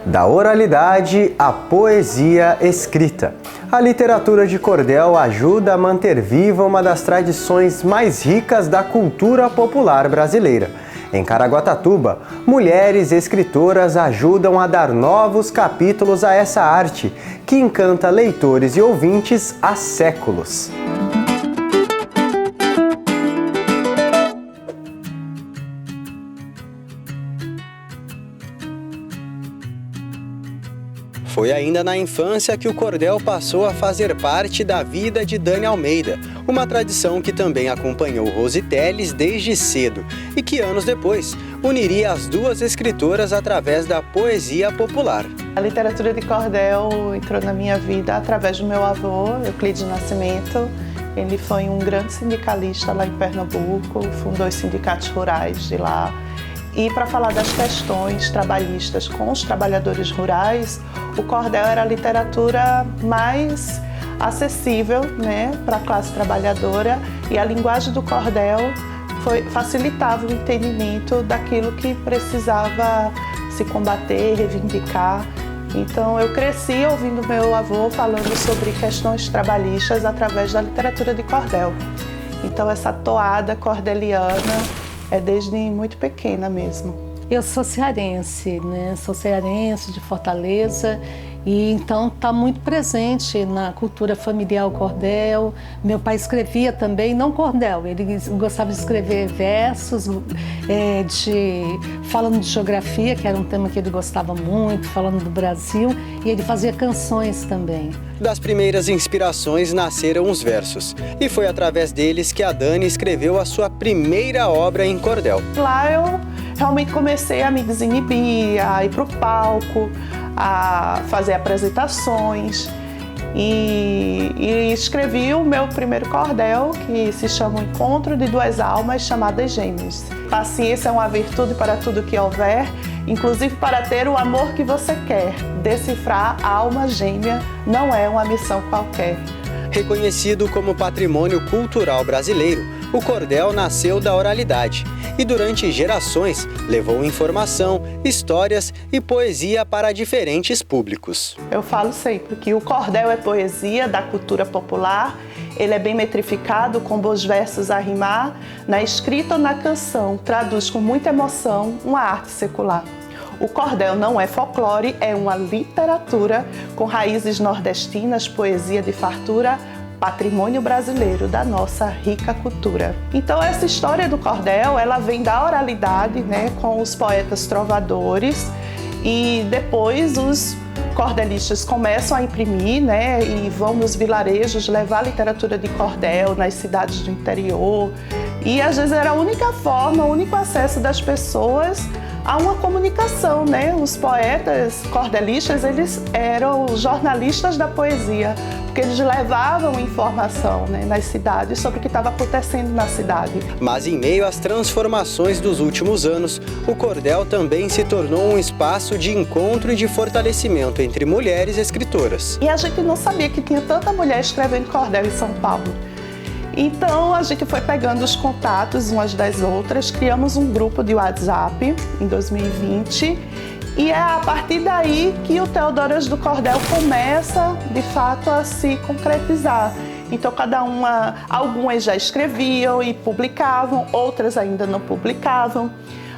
Da oralidade à poesia escrita. A literatura de cordel ajuda a manter viva uma das tradições mais ricas da cultura popular brasileira. Em Caraguatatuba, mulheres escritoras ajudam a dar novos capítulos a essa arte, que encanta leitores e ouvintes há séculos. Foi ainda na infância que o cordel passou a fazer parte da vida de Dani Almeida, uma tradição que também acompanhou Rose Telles desde cedo e que anos depois uniria as duas escritoras através da poesia popular. A literatura de cordel entrou na minha vida através do meu avô, Euclides Nascimento. Ele foi um grande sindicalista lá em Pernambuco, fundou os sindicatos rurais de lá. E para falar das questões trabalhistas com os trabalhadores rurais, o cordel era a literatura mais acessível, né, para a classe trabalhadora, e a linguagem do cordel facilitava o entendimento daquilo que precisava se combater, reivindicar. Então eu cresci ouvindo meu avô falando sobre questões trabalhistas através da literatura de cordel. Então essa toada cordeliana é desde muito pequena mesmo. Eu sou cearense, né? Sou cearense de Fortaleza e então está muito presente na cultura familiar o cordel. Meu pai escrevia também, não cordel, ele gostava de escrever versos, falando de geografia, que era um tema que ele gostava muito, falando do Brasil, e ele fazia canções também. Das primeiras inspirações nasceram os versos, e foi através deles que a Dani escreveu a sua primeira obra em cordel. Lá eu realmente comecei a me desinibir, a ir para o palco, a fazer apresentações e escrevi o meu primeiro cordel, que se chama O Encontro de Duas Almas Chamadas Gêmeas. Paciência é uma virtude para tudo que houver, inclusive para ter o amor que você quer. Decifrar a alma gêmea não é uma missão qualquer. Reconhecido como patrimônio cultural brasileiro, o cordel nasceu da oralidade e durante gerações levou informação, histórias e poesia para diferentes públicos. Eu falo sempre que o cordel é poesia da cultura popular, ele é bem metrificado, com bons versos a rimar, na escrita ou na canção, traduz com muita emoção uma arte secular. O cordel não é folclore, é uma literatura com raízes nordestinas, poesia de fartura, patrimônio brasileiro da nossa rica cultura. Então essa história do cordel, ela vem da oralidade, né, com os poetas trovadores, e depois os cordelistas começam a imprimir, né, e vão nos vilarejos levar a literatura de cordel nas cidades do interior, e às vezes era a única forma, o único acesso das pessoas a uma comunicação, né? Os poetas cordelistas, eles eram jornalistas da poesia, porque eles levavam informação, né, nas cidades sobre o que estava acontecendo na cidade. Mas em meio às transformações dos últimos anos, o cordel também se tornou um espaço de encontro e de fortalecimento entre mulheres escritoras. E a gente não sabia que tinha tanta mulher escrevendo cordel em São Paulo. Então a gente foi pegando os contatos umas das outras, criamos um grupo de WhatsApp em 2020 e é a partir daí que o Theodoras do Cordel começa de fato a se concretizar. Então algumas já escreviam e publicavam, outras ainda não publicavam.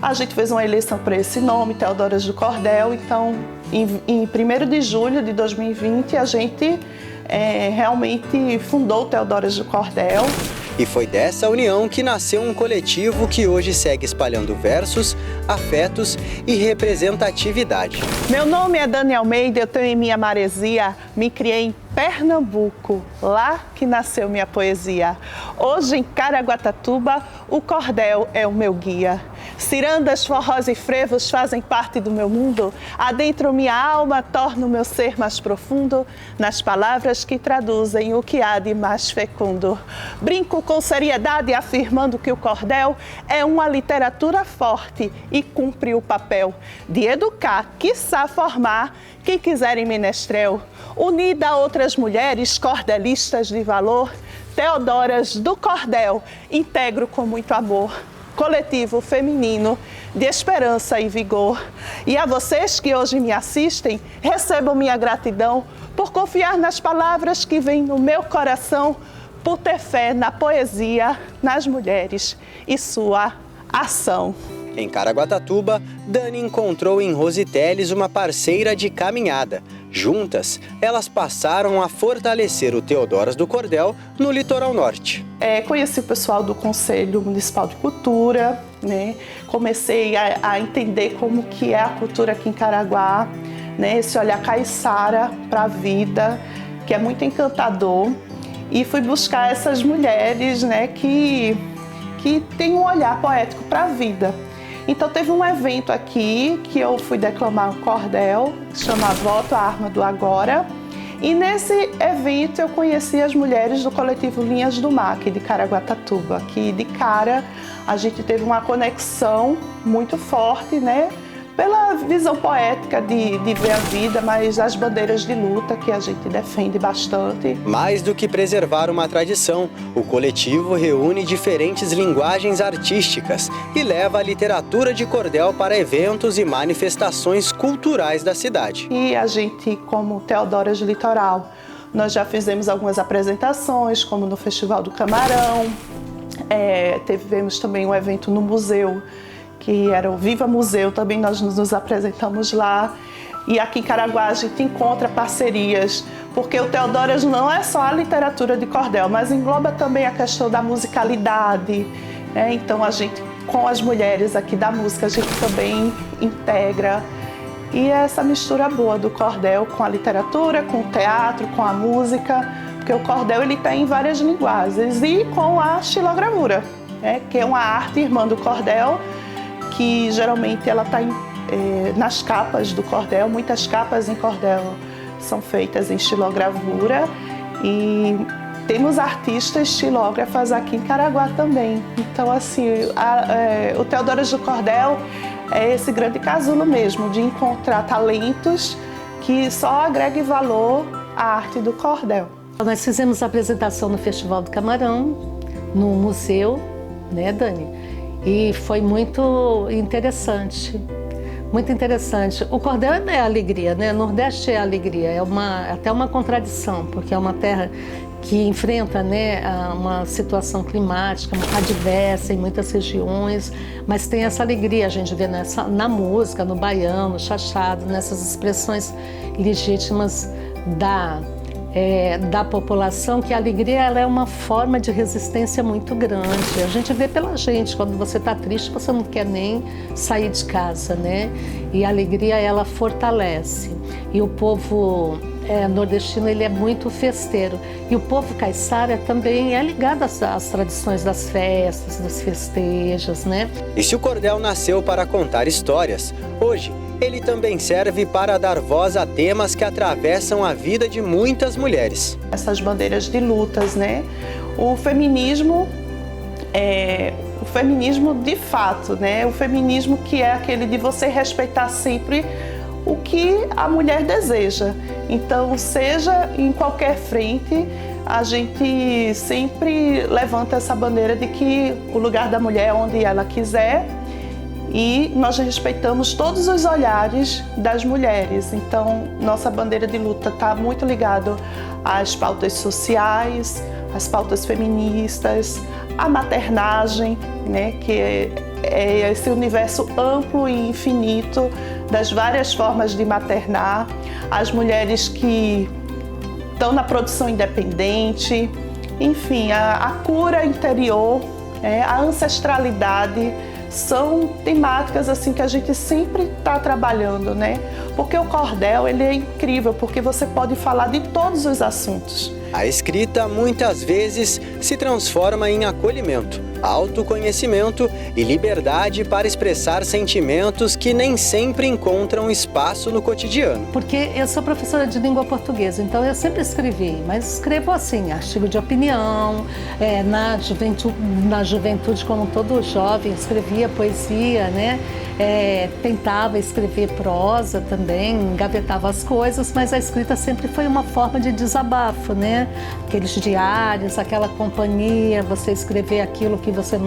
A gente fez uma eleição para esse nome, Theodoras do Cordel, então em 1º de julho de 2020 a gente realmente fundou o Theodoras do Cordel. E foi dessa união que nasceu um coletivo que hoje segue espalhando versos, afetos e representatividade. Meu nome é Dani Almeida, eu tenho em minha maresia, me criei em Pernambuco, lá que nasceu minha poesia. Hoje em Caraguatatuba, o cordel é o meu guia. Cirandas, forrós e frevos fazem parte do meu mundo. Adentro minha alma, torno o meu ser mais profundo nas palavras que traduzem o que há de mais fecundo. Brinco com seriedade afirmando que o cordel é uma literatura forte e cumpre o papel de educar, quiçá formar quem quiser em menestrel. Unida a outras mulheres cordelistas de valor, Theodoras do Cordel integro com muito amor. Coletivo feminino de esperança e vigor. E a vocês que hoje me assistem, recebam minha gratidão por confiar nas palavras que vêm no meu coração, por ter fé na poesia, nas mulheres e sua ação. Em Caraguatatuba, Dani encontrou em Rose Teles uma parceira de caminhada. Juntas, elas passaram a fortalecer o Teodoras do Cordel no litoral norte. Conheci o pessoal do Conselho Municipal de Cultura, né? Comecei a entender como que é a cultura aqui em Caraguá, né? Esse olhar caiçara para a vida, que é muito encantador. E fui buscar essas mulheres, né, que têm um olhar poético para a vida. Então teve um evento aqui que eu fui declamar um cordel, que se chama Voto à Arma do Agora. E nesse evento eu conheci as mulheres do coletivo Linhas do Mar, aqui de Caraguatatuba, que de cara a gente teve uma conexão muito forte, né? Pela visão poética de ver a vida, mas as bandeiras de luta que a gente defende bastante. Mais do que preservar uma tradição, o coletivo reúne diferentes linguagens artísticas e leva a literatura de cordel para eventos e manifestações culturais da cidade. E a gente, como Teodoras Litoral, nós já fizemos algumas apresentações, como no Festival do Camarão, tivemos também um evento no museu, que era o Viva Museu, também nós nos apresentamos lá. E aqui em Caraguá a gente encontra parcerias, porque o Teodoras não é só a literatura de cordel, mas engloba também a questão da musicalidade, né? Então a gente, com as mulheres aqui da música, a gente também integra. E é essa mistura boa do cordel com a literatura, com o teatro, com a música, porque o cordel ele tem várias linguagens, e com a xilogravura, né? Que é uma arte irmã do cordel, que geralmente ela está nas capas do cordel. Muitas capas em cordel são feitas em xilogravura e temos artistas xilógrafas aqui em Caraguá também. Então, assim, o Teodoras do Cordel é esse grande casulo mesmo, de encontrar talentos que só agreguem valor à arte do cordel. Nós fizemos a apresentação no Festival do Camarão, no museu, né, Dani? E foi muito interessante, muito interessante. O cordel é alegria, né? Nordeste é alegria, é até uma contradição, porque é uma terra que enfrenta, né, uma situação climática adversa em muitas regiões, mas tem essa alegria, a gente vê na música, no baião, no chachado, nessas expressões legítimas da população, que a alegria ela é uma forma de resistência muito grande. A gente vê pela gente, quando você está triste, você não quer nem sair de casa, né? E a alegria, ela fortalece. E o povo nordestino, ele é muito festeiro. E o povo caiçara também é ligado às tradições das festas, dos festejos, né? E se o cordel nasceu para contar histórias, hoje ele também serve para dar voz a temas que atravessam a vida de muitas mulheres. Essas bandeiras de lutas, né? O feminismo de fato, né? O feminismo que é aquele de você respeitar sempre o que a mulher deseja. Então, seja em qualquer frente, a gente sempre levanta essa bandeira de que o lugar da mulher é onde ela quiser, e nós respeitamos todos os olhares das mulheres. Então, nossa bandeira de luta está muito ligada às pautas sociais, às pautas feministas, à maternagem, né, que é esse universo amplo e infinito das várias formas de maternar, as mulheres que estão na produção independente, enfim, a cura interior, a ancestralidade, são temáticas assim que a gente sempre está trabalhando, né? Porque o cordel, ele é incrível, porque você pode falar de todos os assuntos. A escrita muitas vezes se transforma em acolhimento, autoconhecimento e liberdade para expressar sentimentos que nem sempre encontram espaço no cotidiano. Porque eu sou professora de língua portuguesa, então eu sempre escrevi, mas escrevo assim, artigo de opinião, na juventude como todo jovem, escrevia poesia, né? Tentava escrever prosa também, engavetava as coisas, mas a escrita sempre foi uma forma de desabafo, né? Aqueles diários, aquela companhia, você escrever aquilo que você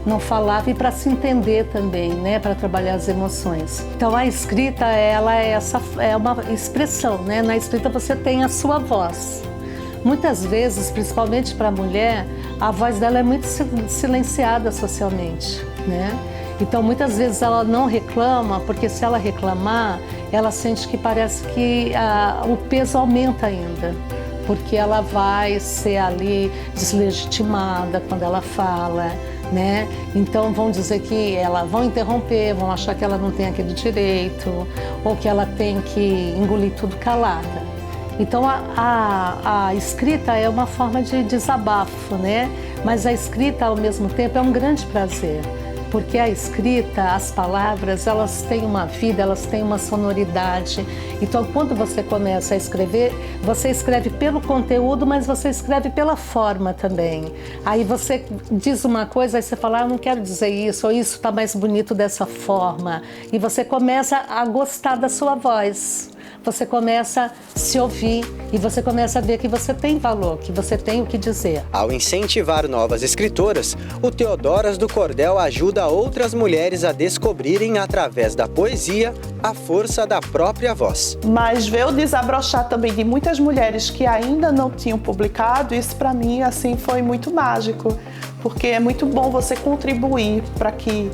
não falava e para se entender também, né? Para trabalhar as emoções. Então a escrita, ela é uma expressão, né? Na escrita você tem a sua voz. Muitas vezes, principalmente para a mulher, a voz dela é muito silenciada socialmente, né? Então, muitas vezes ela não reclama, porque se ela reclamar, ela sente que parece que o peso aumenta ainda, porque ela vai ser ali deslegitimada quando ela fala, né? Então, vão dizer que vão interromper, vão achar que ela não tem aquele direito, ou que ela tem que engolir tudo calada. Então, a escrita é uma forma de desabafo, né? Mas a escrita, ao mesmo tempo, é um grande prazer. Porque a escrita, as palavras, elas têm uma vida, elas têm uma sonoridade. Então, quando você começa a escrever, você escreve pelo conteúdo, mas você escreve pela forma também. Aí você diz uma coisa, aí você fala, eu não quero dizer isso, ou isso está mais bonito dessa forma. E você começa a gostar da sua voz. Você começa a se ouvir e você começa a ver que você tem valor, que você tem o que dizer. Ao incentivar novas escritoras, o Teodoras do Cordel ajuda outras mulheres a descobrirem, através da poesia, a força da própria voz. Mas ver o desabrochar também de muitas mulheres que ainda não tinham publicado, isso para mim assim foi muito mágico, porque é muito bom você contribuir para que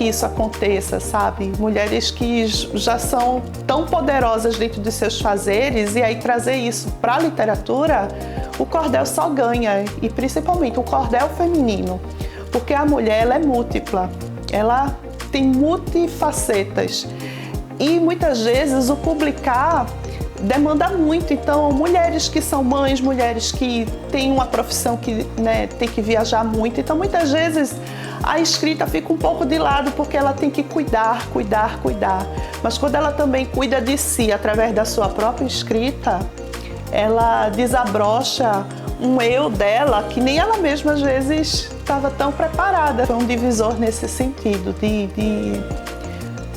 isso aconteça, sabe? Mulheres que já são tão poderosas dentro de seus fazeres, e aí trazer isso para a literatura, o cordel só ganha, e principalmente o cordel feminino, porque a mulher ela é múltipla, ela tem multifacetas, e muitas vezes o publicar demanda muito. Então, mulheres que são mães, mulheres que têm uma profissão que, né, tem que viajar muito, então muitas vezes a escrita fica um pouco de lado porque ela tem que cuidar. Mas quando ela também cuida de si através da sua própria escrita, ela desabrocha um eu dela que nem ela mesma às vezes estava tão preparada. Foi um divisor nesse sentido, de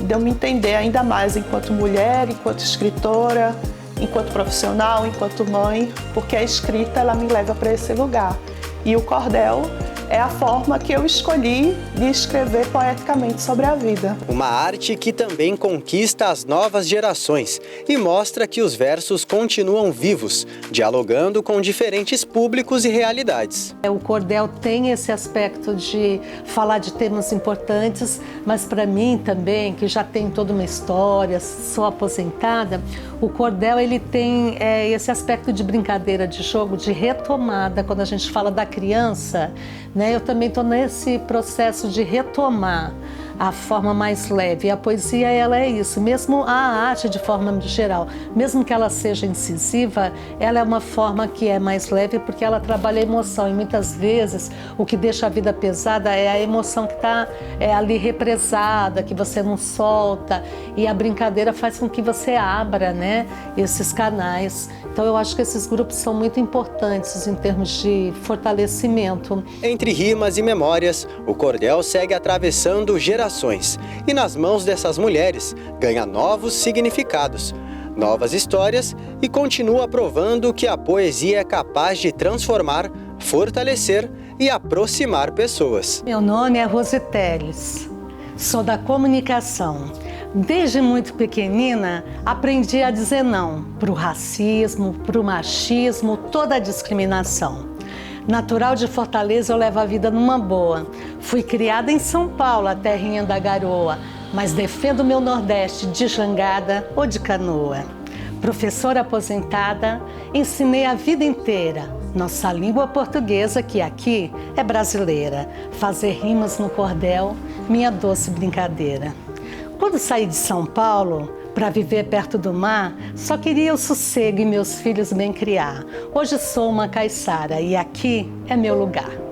eu me entender ainda mais enquanto mulher, enquanto escritora, enquanto profissional, enquanto mãe, porque a escrita ela me leva para esse lugar. E o cordel é a forma que eu escolhi de escrever poeticamente sobre a vida. Uma arte que também conquista as novas gerações e mostra que os versos continuam vivos, dialogando com diferentes públicos e realidades. O cordel tem esse aspecto de falar de temas importantes, mas para mim também, que já tem toda uma história, sou aposentada, o cordel ele tem esse aspecto de brincadeira, de jogo, de retomada. Quando a gente fala da criança, né, eu também estou nesse processo de retomar a forma mais leve. A poesia, ela é isso, mesmo a arte de forma geral, mesmo que ela seja incisiva, ela é uma forma que é mais leve porque ela trabalha a emoção, e muitas vezes o que deixa a vida pesada é a emoção que está ali represada, que você não solta, e a brincadeira faz com que você abra, né, esses canais. Então eu acho que esses grupos são muito importantes em termos de fortalecimento. Entre rimas e memórias, o cordel segue atravessando gerações e nas mãos dessas mulheres ganha novos significados, novas histórias e continua provando que a poesia é capaz de transformar, fortalecer e aproximar pessoas. Meu nome é Rose Teles, sou da comunicação. Desde muito pequenina, aprendi a dizer não para o racismo, para o machismo, toda a discriminação. Natural de Fortaleza, eu levo a vida numa boa. Fui criada em São Paulo, a terrinha da garoa, mas defendo o meu Nordeste de jangada ou de canoa. Professora aposentada, ensinei a vida inteira nossa língua portuguesa, que aqui é brasileira. Fazer rimas no cordel, minha doce brincadeira. Quando saí de São Paulo para viver perto do mar, só queria o sossego e meus filhos bem criar. Hoje sou uma caiçara e aqui é meu lugar.